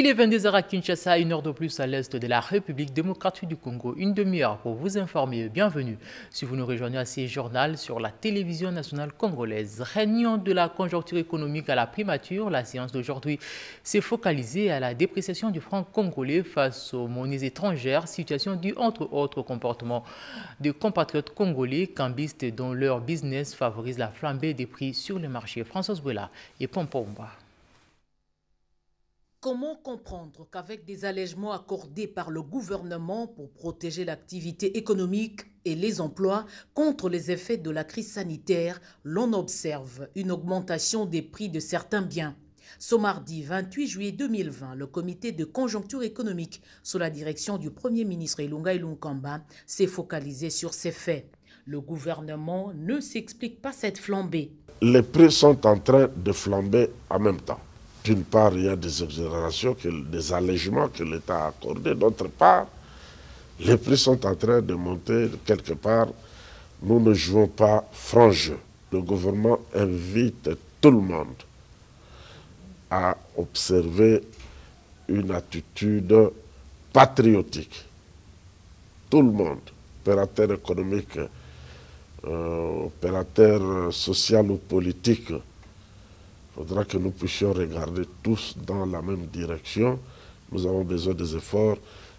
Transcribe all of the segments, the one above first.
Il est 22h à Kinshasa, une heure de plus à l'est de la République démocratique du Congo. Une demi-heure pour vous informer. Bienvenue si vous nous rejoignez à ces journaux sur la télévision nationale congolaise. Réunion de la conjoncture économique à la primature. La séance d'aujourd'hui s'est focalisée à la dépréciation du franc congolais face aux monnaies étrangères, situation due entre autres au comportement de compatriotes congolais cambistes dont leur business favorise la flambée des prix sur le marché. François Bouela et Pompomba. Comment comprendre qu'avec des allègements accordés par le gouvernement pour protéger l'activité économique et les emplois contre les effets de la crise sanitaire, l'on observe une augmentation des prix de certains biens? Ce mardi 28 juillet 2020, le comité de conjoncture économique sous la direction du Premier ministre Ilunga Ilunkamba s'est focalisé sur ces faits. Le gouvernement ne s'explique pas cette flambée. Les prix sont en train de flamber en même temps. D'une part, il y a des exonérations, des allègements que l'État a accordés. D'autre part, les prix sont en train de monter quelque part. Nous ne jouons pas franc jeu. Le gouvernement invite tout le monde à observer une attitude patriotique. Tout le monde, opérateur économique, opérateur social ou politique, il faudra que nous puissions regarder tous dans la même direction. Nous avons besoin des efforts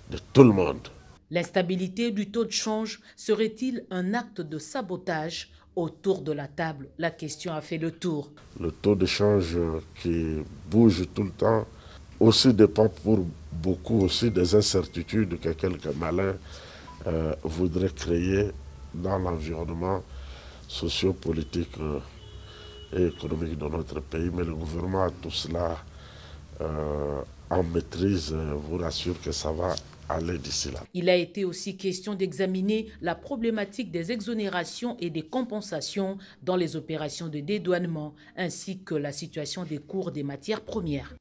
de tout le monde. L'instabilité du taux de change serait-il un acte de sabotage? Autour de la table, la question a fait le tour. Le taux de change qui bouge tout le temps aussi dépend pour beaucoup aussi des incertitudes que quelques malins voudraient créer dans l'environnement sociopolitique et économique de notre pays, mais le gouvernement a tout cela en maîtrise, vous rassure que ça va aller d'ici là. Il a été aussi question d'examiner la problématique des exonérations et des compensations dans les opérations de dédouanement, ainsi que la situation des cours des matières premières.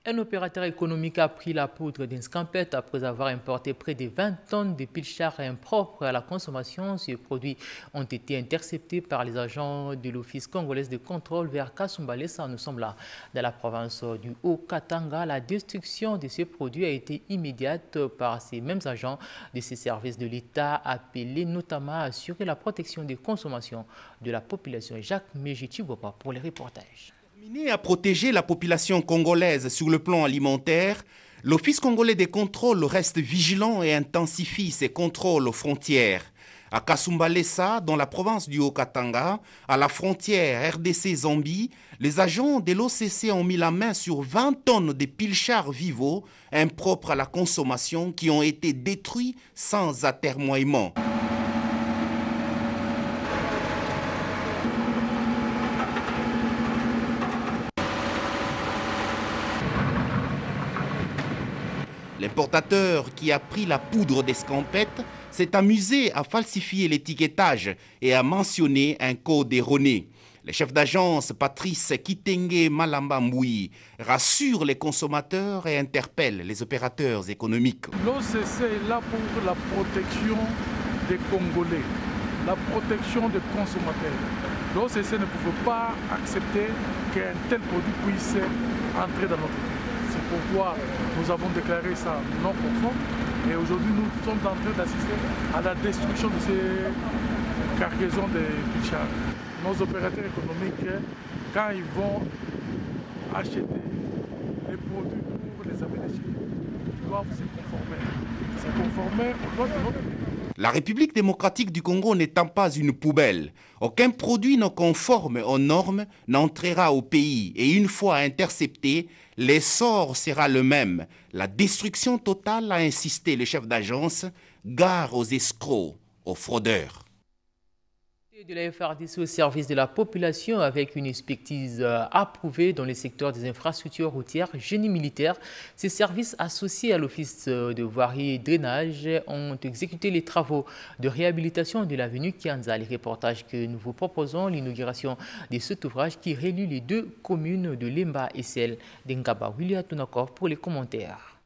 Un opérateur économique a pris la poudre d'une scampette après avoir importé près de 20 tonnes de pilchard impropres à la consommation. Ces produits ont été interceptés par les agents de l'Office congolais de contrôle vers Kasumbalesa. Nous sommes là dans la province du Haut-Katanga. La destruction de ces produits a été immédiate par ces mêmes agents de ces services de l'État appelés notamment à assurer la protection des consommations de la population. Jacques Méjiti-Bopa pour les reportages. Destiné à protéger la population congolaise sur le plan alimentaire, l'Office congolais des contrôles reste vigilant et intensifie ses contrôles aux frontières. À Kasumbalesa, dans la province du Haut-Katanga, à la frontière RDC-Zambie, les agents de l'OCC ont mis la main sur 20 tonnes de pilchards vivaux impropres à la consommation qui ont été détruits sans atermoiement. L'importateur qui a pris la poudre d'escampette s'est amusé à falsifier l'étiquetage et à mentionner un code erroné. Le chef d'agence Patrice Kitenge Malamba Mboui rassure les consommateurs et interpelle les opérateurs économiques. L'OCC est là pour la protection des Congolais, la protection des consommateurs. L'OCC ne pouvait pas accepter qu'un tel produit puisse entrer dans notre pays. C'est pourquoi nous avons déclaré ça non conforme et aujourd'hui nous sommes en train d'assister à la destruction de ces cargaisons de pilchards. Nos opérateurs économiques, quand ils vont acheter les produits pour les amener chez nous, ils doivent se conformer aux lois de notre pays. La République démocratique du Congo n'étant pas une poubelle, aucun produit non conforme aux normes n'entrera au pays et une fois intercepté, l'essor sera le même. La destruction totale, a insisté le chef d'agence, gare aux escrocs, aux fraudeurs. De la FRDC au service de la population avec une expertise approuvée dans les secteurs des infrastructures routières, génie militaire. Ces services associés à l'Office de voirie et drainage ont exécuté les travaux de réhabilitation de l'avenue Kianza. Les reportages que nous vous proposons, l'inauguration de cet ouvrage qui relie les deux communes de Lemba et celle d'Engaba. William Tunakov pour les commentaires.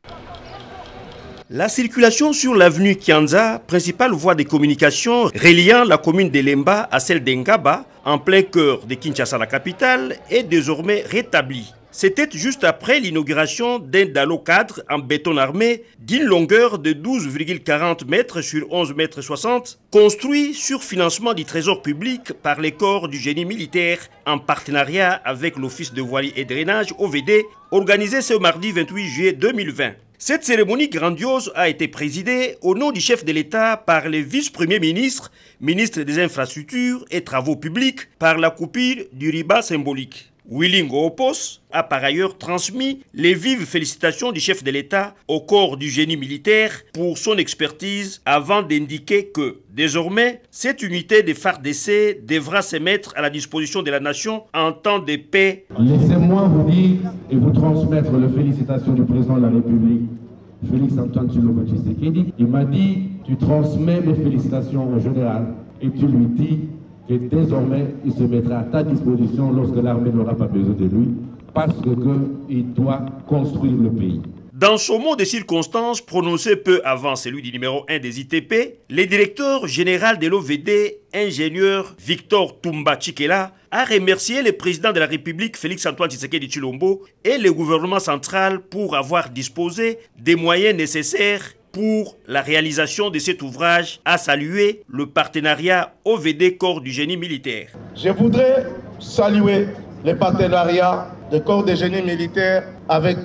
La circulation sur l'avenue Kianza, principale voie de communication reliant la commune de Lemba à celle d'Engaba, en plein cœur de Kinshasa, la capitale, est désormais rétablie. C'était juste après l'inauguration d'un dallo cadre en béton armé d'une longueur de 12,40 mètres sur 11,60 mètres, construit sur financement du trésor public par les corps du génie militaire en partenariat avec l'Office de voirie et drainage OVD, organisé ce mardi 28 juillet 2020. Cette cérémonie grandiose a été présidée au nom du chef de l'État par le vice-premier ministre, ministre des Infrastructures et Travaux publics, par la coupure du riba symbolique. Willy Ngopos a par ailleurs transmis les vives félicitations du chef de l'État au corps du génie militaire pour son expertise avant d'indiquer que, désormais, cette unité de FARDC devra se mettre à la disposition de la nation en temps de paix. Laissez-moi vous dire et vous transmettre les félicitations du président de la République, Félix Antoine Tshilombo Tshisekedi. Il m'a dit, tu transmets mes félicitations au général et tu lui dis que désormais, il se mettra à ta disposition lorsque l'armée n'aura pas besoin de lui, parce qu'il doit construire le pays. Dans son mot de circonstance prononcé peu avant celui du numéro 1 des ITP, le directeur général de l'OVD, ingénieur Victor Toumba Tchikela, a remercié le président de la République Félix Antoine Tshisekedi Tshilombo et le gouvernement central pour avoir disposé des moyens nécessaires pour la réalisation de cet ouvrage, a salué le partenariat OVD Corps du génie militaire. Je voudrais saluer le partenariat du Corps du génie militaire avec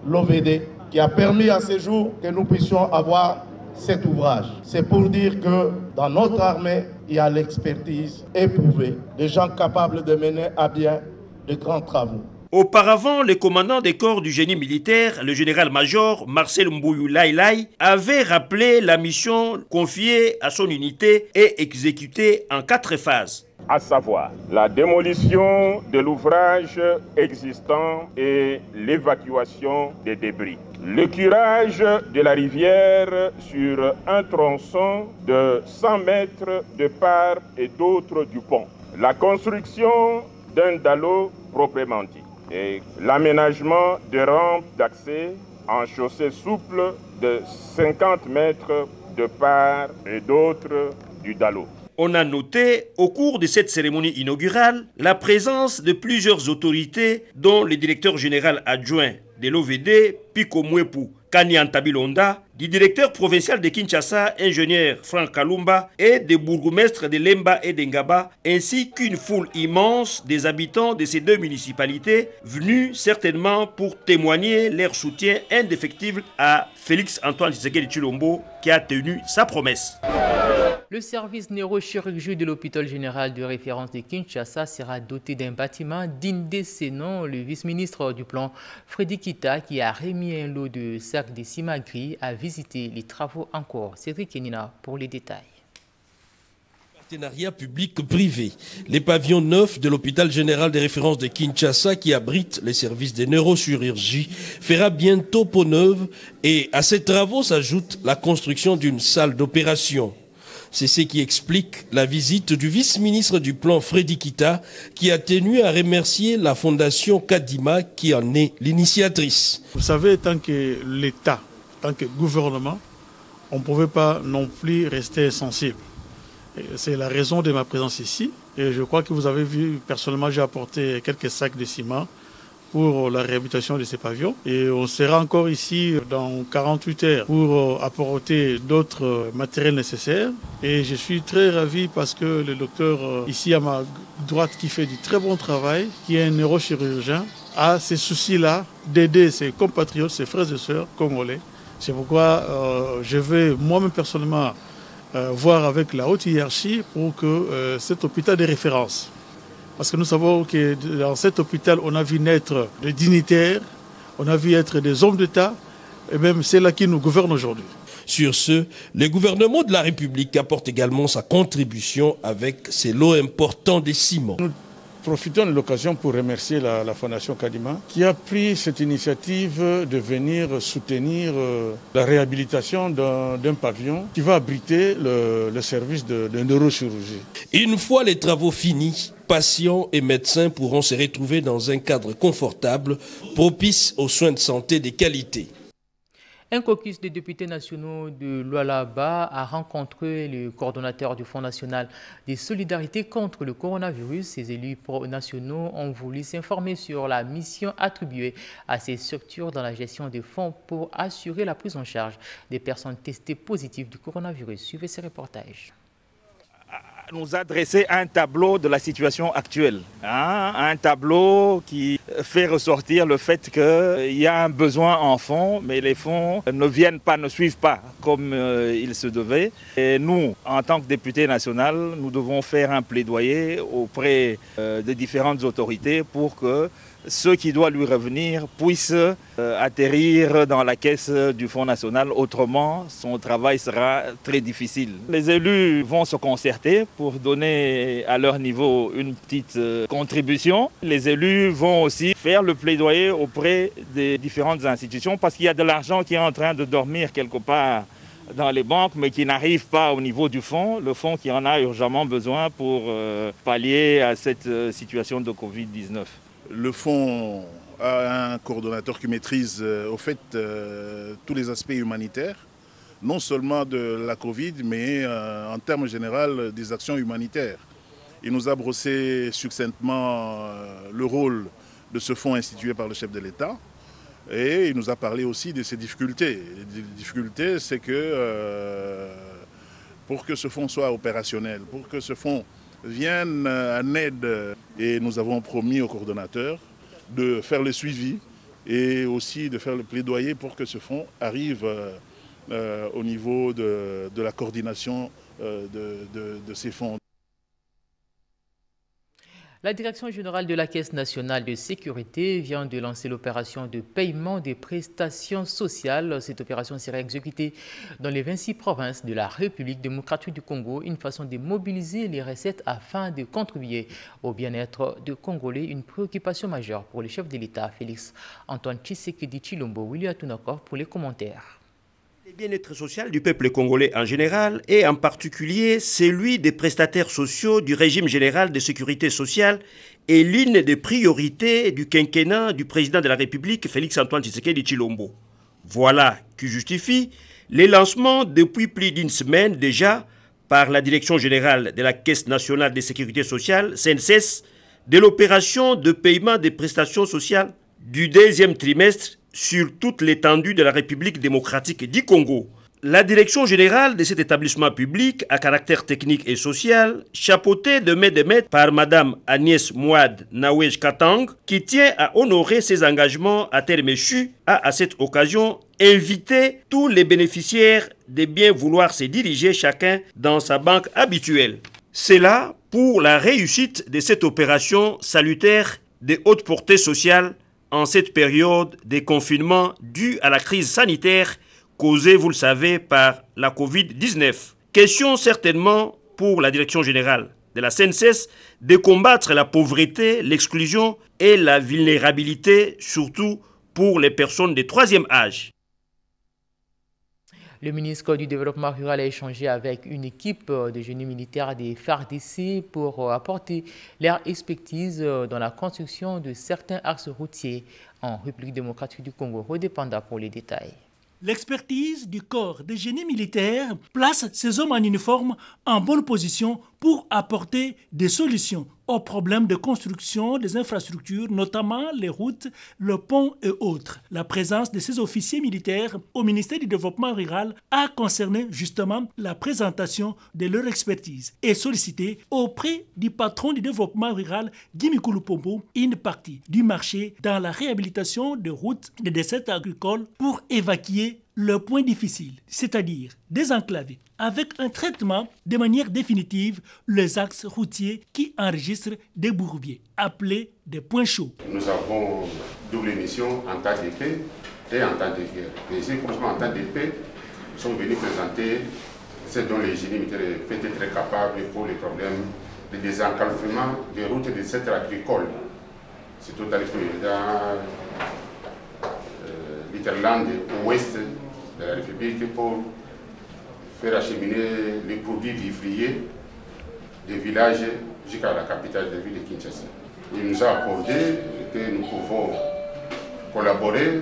l'OVD qui a permis à ce jour que nous puissions avoir cet ouvrage. C'est pour dire que dans notre armée, il y a l'expertise éprouvée, des gens capables de mener à bien de grands travaux. Auparavant, le commandant des corps du génie militaire, le général-major Marcel Mbouyou Laïlaï, avait rappelé la mission confiée à son unité et exécutée en 4 phases. À savoir la démolition de l'ouvrage existant et l'évacuation des débris. Le curage de la rivière sur un tronçon de 100 mètres de part et d'autre du pont. La construction d'un dallo proprement dit. Et l'aménagement de rampes d'accès en chaussée souple de 50 mètres de part et d'autre du dallo. On a noté, au cours de cette cérémonie inaugurale, la présence de plusieurs autorités, dont le directeur général adjoint de l'OVD, Pico Mwepu Kanyantabilonda, du directeur provincial de Kinshasa, ingénieur Franck Kalumba, et des bourgmestres de Lemba et d'Engaba, ainsi qu'une foule immense des habitants de ces 2 municipalités, venus certainement pour témoigner leur soutien indéfectible à Félix Antoine Tshisekedi Tshilombo, qui a tenu sa promesse. Le service neurochirurgie de l'hôpital général de référence de Kinshasa sera doté d'un bâtiment digne de ce nom. Le vice-ministre du plan, Frédéric Kita, qui a remis un lot de sacs de ciment gris, a visité les travaux en cours. Cédric Kenina pour les détails. Partenariat public-privé. Les pavillons neufs de l'hôpital général de référence de Kinshasa, qui abrite les services de neurochirurgie, fera bientôt peau neuve, et à ces travaux s'ajoute la construction d'une salle d'opération. C'est ce qui explique la visite du vice-ministre du plan Frédéric Kita, qui a tenu à remercier la fondation Kadima qui en est l'initiatrice. Vous savez, tant que l'État, tant que gouvernement, on ne pouvait pas non plus rester insensible. C'est la raison de ma présence ici. Et je crois que vous avez vu, personnellement, j'ai apporté quelques sacs de ciment pour la réhabilitation de ces pavillons. Et on sera encore ici dans 48 heures pour apporter d'autres matériels nécessaires. Et je suis très ravi parce que le docteur ici à ma droite, qui fait du très bon travail, qui est un neurochirurgien, a ces soucis-là d'aider ses compatriotes, ses frères et sœurs congolais. C'est pourquoi je vais moi-même personnellement voir avec la haute hiérarchie pour que cet hôpital de référence. Parce que nous savons que dans cet hôpital, on a vu naître des dignitaires, on a vu être des hommes d'État, et même c'est là qui nous gouverne aujourd'hui. Sur ce, le gouvernement de la République apporte également sa contribution avec ses lots importants de ciment. Nous profitons de l'occasion pour remercier la Fondation Kadima qui a pris cette initiative de venir soutenir la réhabilitation d'un pavillon qui va abriter le service de neurochirurgie. Une fois les travaux finis, patients et médecins pourront se retrouver dans un cadre confortable, propice aux soins de santé de qualité. Un caucus de députés nationaux de Lualaba a rencontré le coordonnateur du Fonds national de solidarité contre le coronavirus. Ces élus nationaux ont voulu s'informer sur la mission attribuée à ces structures dans la gestion des fonds pour assurer la prise en charge des personnes testées positives du coronavirus. Suivez ces reportages. Nous adresser un tableau de la situation actuelle, un tableau qui fait ressortir le fait qu'il y a un besoin en fonds, mais les fonds ne suivent pas comme il se devait. Et nous, en tant que députés nationaux, nous devons faire un plaidoyer auprès des différentes autorités pour que ce qui doit lui revenir puisse atterrir dans la caisse du Fonds national. Autrement, son travail sera très difficile. Les élus vont se concerter pour donner à leur niveau une petite contribution. Les élus vont aussi faire le plaidoyer auprès des différentes institutions parce qu'il y a de l'argent qui est en train de dormir quelque part dans les banques, mais qui n'arrive pas au niveau du fonds, le fonds qui en a urgemment besoin pour pallier à cette situation de Covid-19. Le fonds a un coordonnateur qui maîtrise au fait tous les aspects humanitaires, non seulement de la Covid, mais en termes généraux des actions humanitaires. Il nous a brossé succinctement le rôle de ce fonds institué par le chef de l'État et il nous a parlé aussi de ses difficultés. Les difficultés, c'est que pour que ce fonds soit opérationnel, pour que ce fonds viennent en aide et nous avons promis au coordonnateur de faire le suivi et aussi de faire le plaidoyer pour que ce fonds arrive au niveau de la coordination de ces fonds. La Direction générale de la Caisse nationale de sécurité vient de lancer l'opération de paiement des prestations sociales. Cette opération sera exécutée dans les 26 provinces de la République démocratique du Congo, une façon de mobiliser les recettes afin de contribuer au bien-être des Congolais, une préoccupation majeure pour le chef de l'État, Félix Antoine Tshisekedi Tshilombo. William Tunakov pour les commentaires. Le bien-être social du peuple congolais en général et en particulier celui des prestataires sociaux du régime général de sécurité sociale est l'une des priorités du quinquennat du président de la République Félix Antoine Tshisekedi Tshilombo. Voilà qui justifie les lancements depuis plus d'une semaine déjà par la Direction générale de la Caisse nationale de sécurité sociale, CNSS, de l'opération de paiement des prestations sociales du deuxième trimestre sur toute l'étendue de la République démocratique du Congo. La direction générale de cet établissement public à caractère technique et social, chapeautée de maître par Mme Agnès Mouad Nawej Katang, qui tient à honorer ses engagements à terme échu, a à cette occasion invité tous les bénéficiaires de bien vouloir se diriger chacun dans sa banque habituelle. C'est là pour la réussite de cette opération salutaire de haute portée sociale en cette période de confinement due à la crise sanitaire causée, vous le savez, par la Covid-19. Question certainement pour la Direction générale de la CNSS de combattre la pauvreté, l'exclusion et la vulnérabilité, surtout pour les personnes de troisième âge. Le ministre du Développement rural a échangé avec une équipe de génie militaires des FARDC pour apporter leur expertise dans la construction de certains axes routiers en République démocratique du Congo. Redépendant pour les détails. L'expertise du corps de génie militaire place ces hommes en uniforme en bonne position pour apporter des solutions aux problèmes de construction des infrastructures, notamment les routes, le pont et autres. La présence de ces officiers militaires au ministère du Développement rural a concerné justement la présentation de leur expertise et sollicité auprès du patron du développement rural, Guy Mikulu-Pombo, une partie du marché dans la réhabilitation de routes et de dessertes agricoles pour évacuer le point difficile, c'est-à-dire désenclaver avec un traitement de manière définitive les axes routiers qui enregistrent des bourbiers, appelés des points chauds. Nous avons double mission en temps de paix et en temps de guerre. Les génies, en temps de paix, sont venus présenter ce dont les génies militaires étaient très capables pour les problèmes de désenclavement des routes et des secteurs agricoles. C'est tout à dans l'Interland ouest de la République pour faire acheminer les produits vivriers des villages jusqu'à la capitale de la ville de Kinshasa. Il nous a accordé que nous pouvons collaborer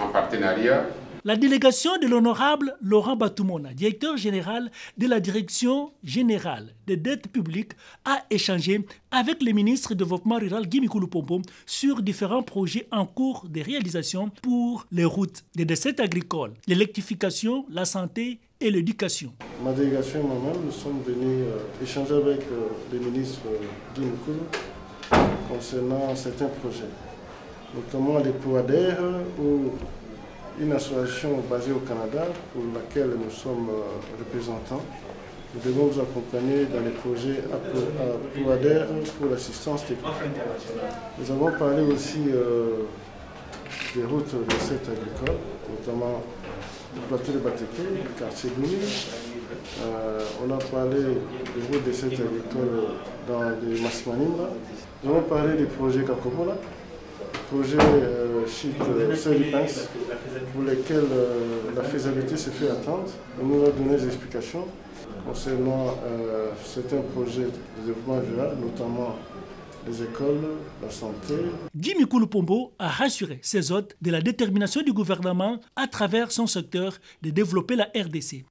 en partenariat La délégation de l'honorable Laurent Batoumona, directeur général de la Direction générale des dettes publiques, a échangé avec le ministre du Développement rural Guy Mikulu Pombo sur différents projets en cours de réalisation pour les routes, les dessertes agricoles, l'électrification, la santé et l'éducation. Ma délégation et moi-même, nous sommes venus échanger avec le ministre Guy Mikulu concernant certains projets, notamment les POADER ou une association basée au Canada pour laquelle nous sommes représentants. Nous devons vous accompagner dans les projets POADER pour l'assistance technique. Nous avons parlé aussi des routes de cette agricole, notamment le plateau de Batéké, le quartier Gouni. On a parlé des routes de cette agricole dans les Massimanimba. Nous avons parlé des projets Kakobola, projet Chite Solipins, pour lesquels la faisabilité se fait attendre. On nous a donné des explications concernant certains projets de développement rural, notamment les écoles, la santé. Guy Mikulu Pombo a rassuré ses hôtes de la détermination du gouvernement à travers son secteur de développer la RDC.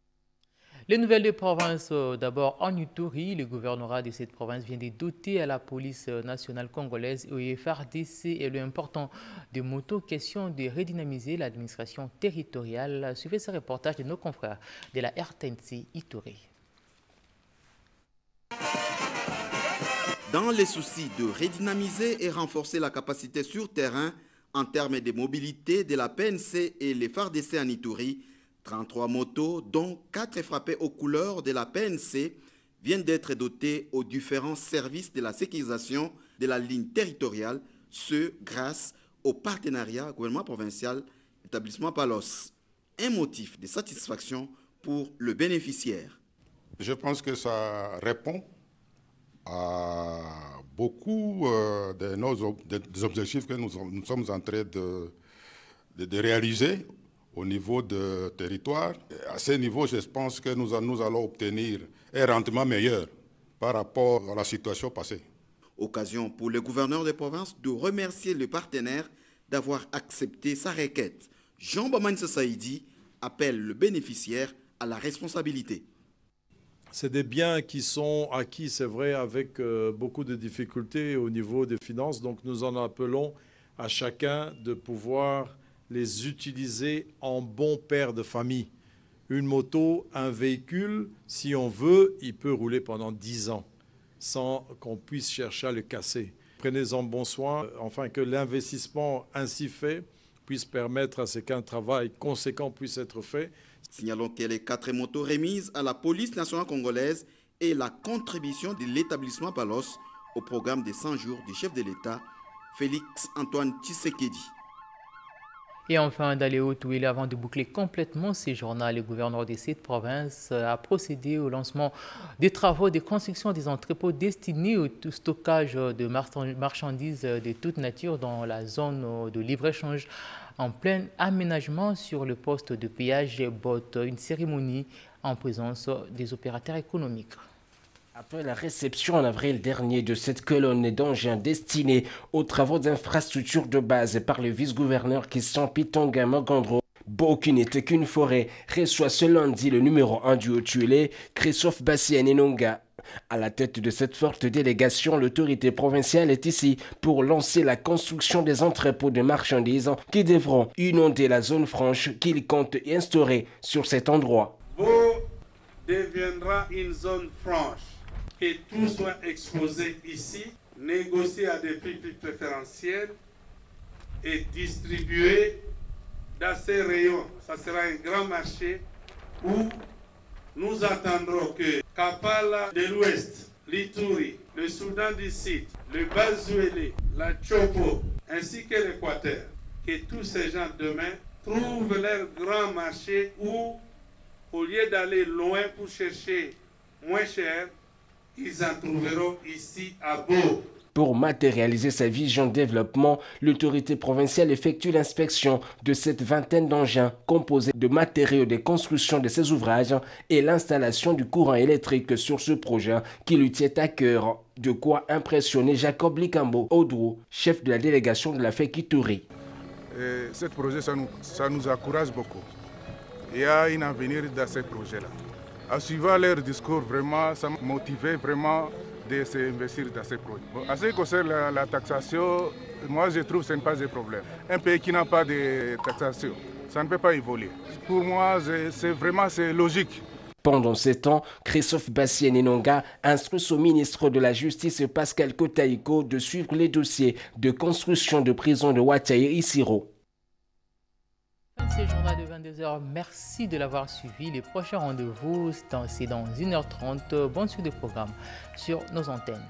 Les nouvelles de province, d'abord en Ituri, le gouvernorat de cette province vient de doter à la police nationale congolaise et au FARDC et le important de motos, question de redynamiser l'administration territoriale. Suivez ce reportage de nos confrères de la RTNC Ituri. Dans les soucis de redynamiser et renforcer la capacité sur terrain en termes de mobilité de la PNC et les FARDC en Ituri, 33 motos, dont 4 frappées aux couleurs de la PNC, viennent d'être dotées aux différents services de la sécurisation de la ligne territoriale, ce grâce au partenariat gouvernement provincial établissement Palos. Un motif de satisfaction pour le bénéficiaire. Je pense que ça répond à beaucoup des objectifs que nous sommes en train de réaliser au niveau de territoire. À ce niveau, je pense que nous allons obtenir un rendement meilleur par rapport à la situation passée. Occasion pour le gouverneur de province de remercier le partenaire d'avoir accepté sa requête. Jean Bamanse Saïdi appelle le bénéficiaire à la responsabilité. C'est des biens qui sont acquis, c'est vrai, avec beaucoup de difficultés au niveau des finances. Donc nous en appelons à chacun de pouvoir les utiliser en bon père de famille. Une moto, un véhicule, si on veut, il peut rouler pendant 10 ans sans qu'on puisse chercher à le casser. Prenez-en bon soin, afin que l'investissement ainsi fait puisse permettre à ce qu'un travail conséquent puisse être fait. Signalons que les 4 motos remises à la police nationale congolaise et la contribution de l'établissement Palos au programme des 100 jours du chef de l'État, Félix Antoine Tshisekedi. Et enfin, dans les Hautes-Ouïles, avant de boucler complètement ces journaux, le gouverneur de cette province a procédé au lancement des travaux de construction des entrepôts destinés au stockage de marchandises de toute nature dans la zone de libre-échange en plein aménagement sur le poste de péage Bot, une cérémonie en présence des opérateurs économiques. Après la réception en avril dernier de cette colonne d'engins destinée aux travaux d'infrastructure de base par le vice-gouverneur Christian Pitonga Mogandro, Beau qui n'était qu'une forêt reçoit ce lundi le numéro 1 du Haut-Tuélé, Christophe Bassien Enonga. À la tête de cette forte délégation, l'autorité provinciale est ici pour lancer la construction des entrepôts de marchandises qui devront inonder la zone franche qu'il compte instaurer sur cet endroit. Beau deviendra une zone franche. Que tout soit exposé ici, négocié à des prix plus préférentiels et distribué dans ces rayons. Ça sera un grand marché où nous attendrons que Kapala de l'Ouest, l'Ituri, le Soudan du Sud, le Bazuélé, la Chopo, ainsi que l'Équateur, que tous ces gens demain trouvent leur grand marché où, au lieu d'aller loin pour chercher moins cher, ils en trouveront ici à Beau. Pour matérialiser sa vision de développement, l'autorité provinciale effectue l'inspection de cette vingtaine d'engins composés de matériaux de construction de ces ouvrages et l'installation du courant électrique sur ce projet qui lui tient à cœur. De quoi impressionner Jacob Likambo Odrou, chef de la délégation de la FEC Ituri. Ce projet, ça nous encourage beaucoup. il y a un avenir dans ces projets-là. En suivant leur discours, vraiment, ça m'a motivé vraiment de s'investir dans ces projets. Bon, en ce qui concerne la taxation, moi je trouve que ce n'est pas un problème. Un pays qui n'a pas de taxation, ça ne peut pas évoluer. Pour moi, c'est logique. Pendant ce temps, Christophe Bassien-Enonga instruit au ministre de la Justice Pascal Kotaïko de suivre les dossiers de construction de prison de Ouataï et Siro. C'est le journal de 22h. Merci de l'avoir suivi. Les prochains rendez-vous, c'est dans 1h30. Bonne suite de programme sur nos antennes.